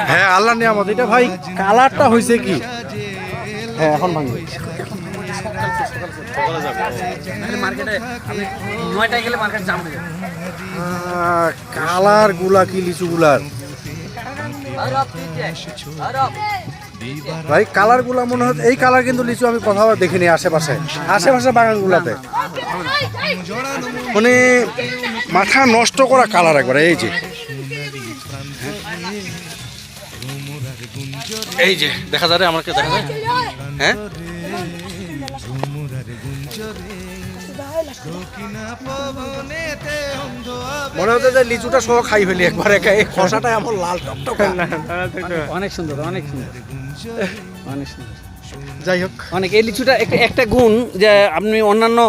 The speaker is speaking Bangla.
হ্যাঁ আল্লাহর নিয়ামত এটা ভাই। কালারটা হয়েছে কি? হ্যাঁ এখন ভাঙবে। কালার গুলা কি লিচু গুলার ভাই, কালার গুলা মনে হয় এই কালার, কিন্তু লিচু আমি কোথাও দেখিনি আশেপাশে বাগান গুলাতে। মানে মাথা নষ্ট করা কালার একবারে। এই যে দেখা যায় আমাকে, দেখা যায়। হ্যাঁ মনে হচ্ছে যে লিচুটা সহ খাই ফেলি একবারে। খসাটা এমন লাল টকটকা, অনেক সুন্দর, অনেক সুন্দর, অনেক সুন্দর। যাই হোক, অনেক। এই লিচুটা একটা গুণ যে আপনি অন্যান্য